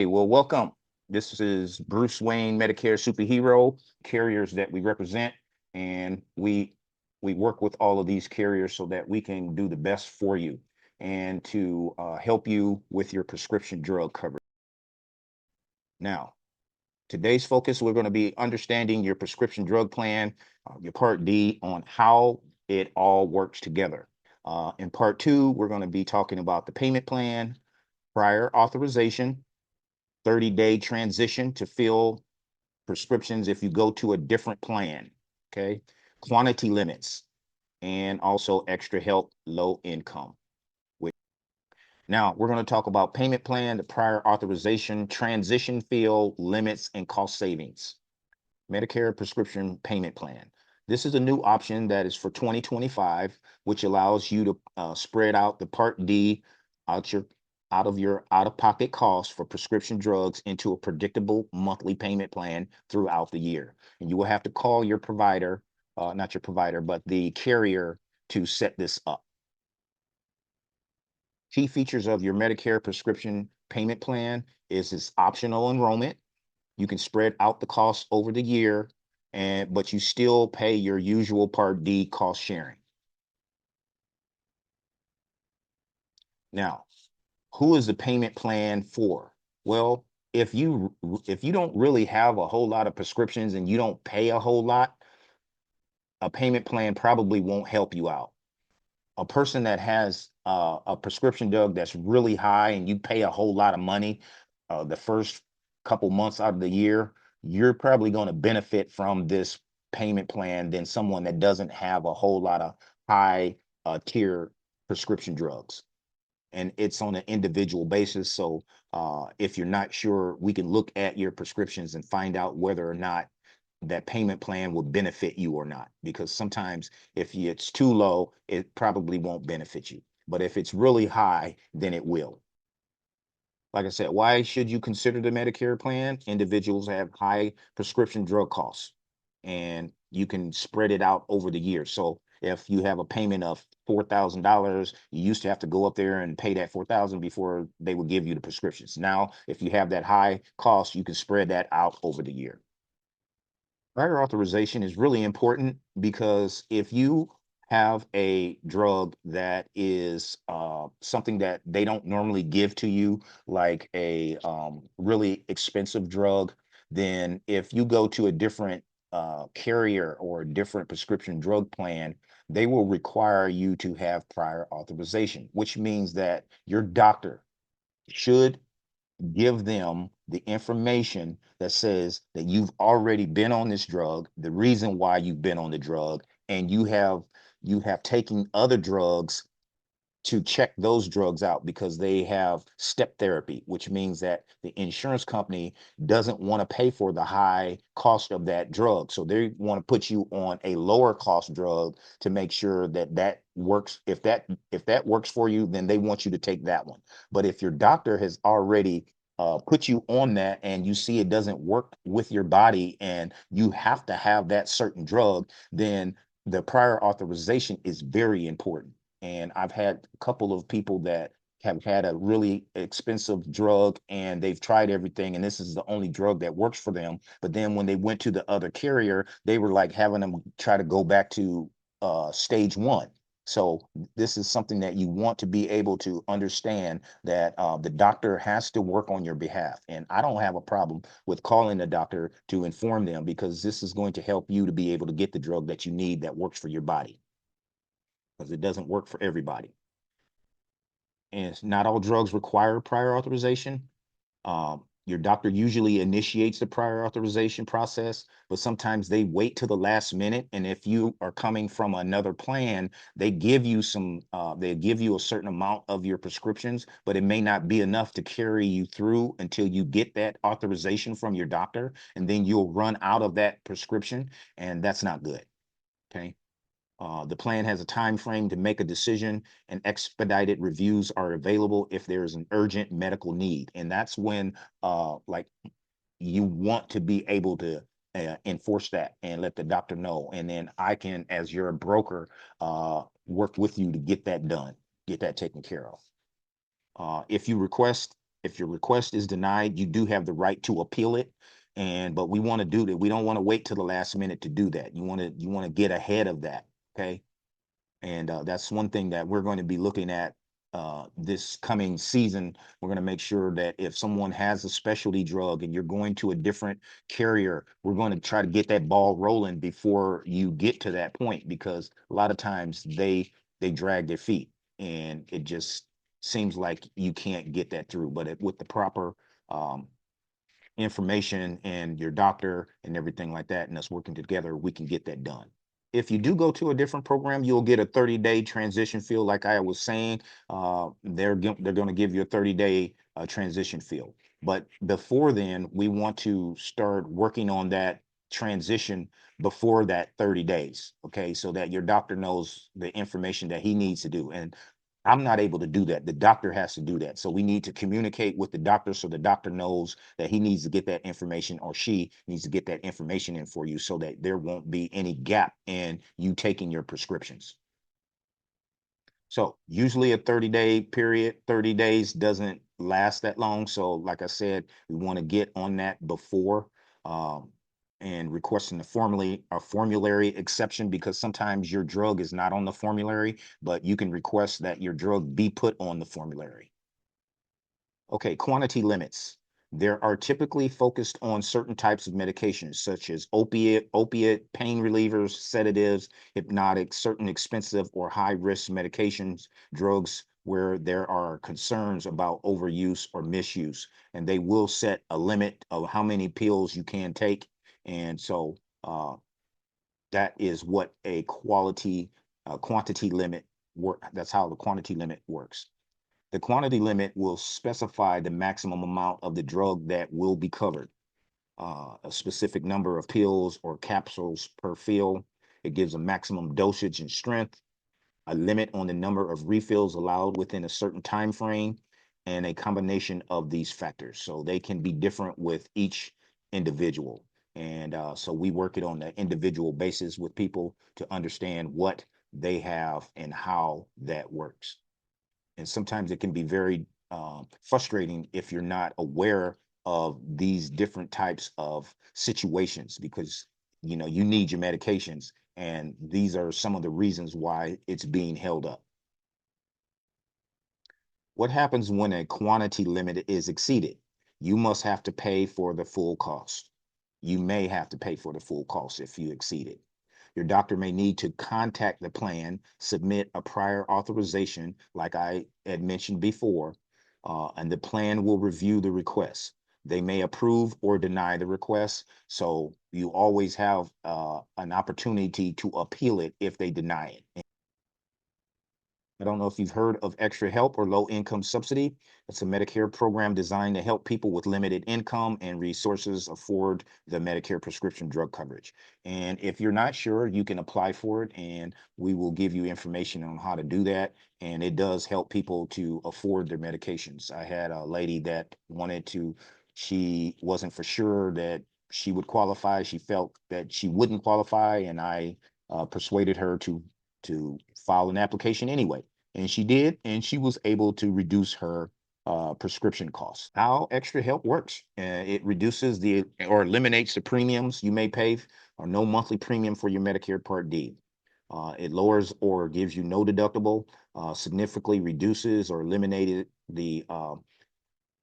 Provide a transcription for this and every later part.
Hey, well, welcome. This is Bruce Wayne, Medicare superhero, carriers that we represent, and we work with all of these carriers so that we can do the best for you and to help you with your prescription drug coverage. Now, today's focus, we're going to be understanding your prescription drug plan, your Part D, on how it all works together. In Part 2, we're going to be talking about the payment plan, prior authorization, 30-day transition to fill prescriptions if you go to a different plan, okay? Quantity limits, and also extra help, low income. Now, we're going to talk about payment plan, the prior authorization, transition fill, limits, and cost savings. Medicare prescription payment plan. This is a new option that is for 2025, which allows you to spread out the Part D out your out of your out-of-pocket costs for prescription drugs into a predictable monthly payment plan throughout the year. And you will have to call your provider, not your provider, but the carrier to set this up. Key features of your Medicare prescription payment plan is its optional enrollment. You can spread out the costs over the year, but you still pay your usual Part D cost sharing. Now, who is the payment plan for? Well, if you don't really have a whole lot of prescriptions and you don't pay a whole lot, a payment plan probably won't help you out. A person that has a prescription drug that's really high and you pay a whole lot of money the first couple months out of the year, you're probably going to benefit from this payment plan than someone that doesn't have a whole lot of high tier prescription drugs. And it's on an individual basis. So if you're not sure, we can look at your prescriptions and find out whether or not that payment plan will benefit you or not. Because sometimes if it's too low, it probably won't benefit you. But if it's really high, then it will. Like I said, why should you consider the Medicare plan? Individuals have high prescription drug costs and you can spread it out over the year. So if you have a payment of $4,000, you used to have to go up there and pay that 4,000 before they would give you the prescriptions. Now, if you have that high cost, you can spread that out over the year. Prior authorization is really important because if you have a drug that is something that they don't normally give to you, like a really expensive drug, then if you go to a different carrier or a different prescription drug plan, they will require you to have prior authorization, which means that your doctor should give them the information that says that you've already been on this drug, the reason why you've been on the drug, and you have taken other drugs to check those drugs out because they have step therapy, which means that the insurance company doesn't want to pay for the high cost of that drug. So they want to put you on a lower cost drug to make sure that that works. If that works for you, then they want you to take that one. But if your doctor has already put you on that and you see it doesn't work with your body and you have to have that certain drug, then the prior authorization is very important. And I've had a couple of people that have had a really expensive drug and they've tried everything and this is the only drug that works for them. But then when they went to the other carrier, they were like having them try to go back to stage one. So this is something that you want to be able to understand that the doctor has to work on your behalf. And I don't have a problem with calling the doctor to inform them because this is going to help you to be able to get the drug that you need that works for your body because it doesn't work for everybody. And not all drugs require prior authorization. Your doctor usually initiates the prior authorization process, but sometimes they wait till the last minute. And if you are coming from another plan, they give you a certain amount of your prescriptions, but it may not be enough to carry you through until you get that authorization from your doctor. And then you'll run out of that prescription, and that's not good. Okay. The plan has a time frame to make a decision, and expedited reviews are available if there is an urgent medical need. And that's when, like, you want to be able to enforce that and let the doctor know. And then I can, as your broker, work with you to get that done, get that taken care of. If you request If your request is denied, you do have the right to appeal it. But we want to do that. We don't want to wait till the last minute to do that. You want to get ahead of that. Okay. And that's one thing that we're going to be looking at this coming season. We're going to make sure that if someone has a specialty drug and you're going to a different carrier, we're going to try to get that ball rolling before you get to that point, because a lot of times they drag their feet, and it just seems like you can't get that through. But with the proper um, information and your doctor and everything like that, and us working together, we can get that done. If you do go to a different program, you'll get a 30-day transition fee. Like I was saying, they're going to give you a 30-day transition fee. But before then, we want to start working on that transition before that 30 days. Okay, so that your doctor knows the information that he needs to do. And I'm not able to do that. The doctor has to do that. So we need to communicate with the doctor so the doctor knows that he needs to get that information, or she needs to get that information in for you, so that there won't be any gap in you taking your prescriptions. So usually a 30-day period. 30 days doesn't last that long. So like I said, we want to get on that before um, and requesting a formulary exception, because sometimes your drug is not on the formulary, but you can request that your drug be put on the formulary. Okay, quantity limits. There are typically focused on certain types of medications, such as opiate, pain relievers, sedatives, hypnotics, certain expensive or high-risk medications, drugs where there are concerns about overuse or misuse, and they will set a limit of how many pills you can take. And so that is what a quantity limit work. That's how the quantity limit works. The quantity limit will specify the maximum amount of the drug that will be covered, a specific number of pills or capsules per fill. It gives a maximum dosage and strength, a limit on the number of refills allowed within a certain time frame, and a combination of these factors. So they can be different with each individual. And so we work it on an individual basis with people to understand what they have and how that works. And sometimes it can be very frustrating if you're not aware of these different types of situations, because you need your medications, and these are some of the reasons why it's being held up. What happens when a quantity limit is exceeded? You must have to pay for the full cost. You may have to pay for the full cost if you exceed it. Your doctor may need to contact the plan, submit a prior authorization, like I had mentioned before, and the plan will review the request. They may approve or deny the request. So you always have an opportunity to appeal it if they deny it. I don't know if you've heard of Extra Help or Low Income Subsidy. It's a Medicare program designed to help people with limited income and resources afford the Medicare prescription drug coverage. And if you're not sure, you can apply for it, and we will give you information on how to do that. And it does help people to afford their medications. I had a lady that she wasn't for sure that she would qualify. She felt that she wouldn't qualify, and I persuaded her to file an application anyway, and she did, and she was able to reduce her prescription costs. How Extra Help works: it reduces the or eliminates the premiums you may pay, or no monthly premium for your Medicare Part D. It lowers or gives you no deductible, significantly reduces or eliminated the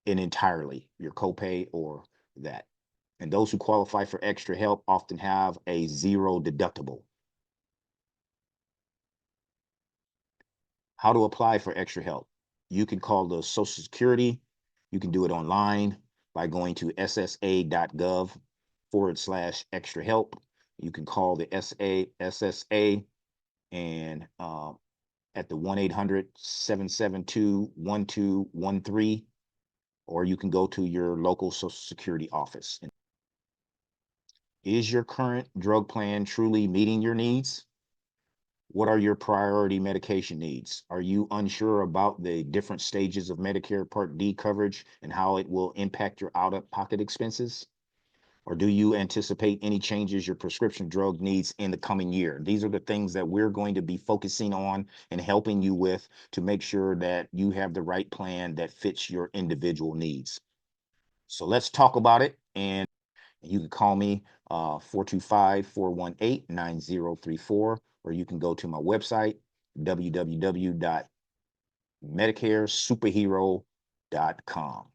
in entirely your copay or that. And those who qualify for Extra Help often have a zero deductible. How to apply for Extra Help: you can call the Social Security. You can do it online by going to ssa.gov/extra help. You can call the SSA and at the 1-800-772-1213, or you can go to your local Social Security office. Is your current drug plan truly meeting your needs? What are your priority medication needs? Are you unsure about the different stages of Medicare Part D coverage and how it will impact your out-of-pocket expenses? Or do you anticipate any changes your prescription drug needs in the coming year? These are the things that we're going to be focusing on and helping you with to make sure that you have the right plan that fits your individual needs. So let's talk about it. And you can call me 425-418-9034, or you can go to my website, www.medicaresuperhero.com.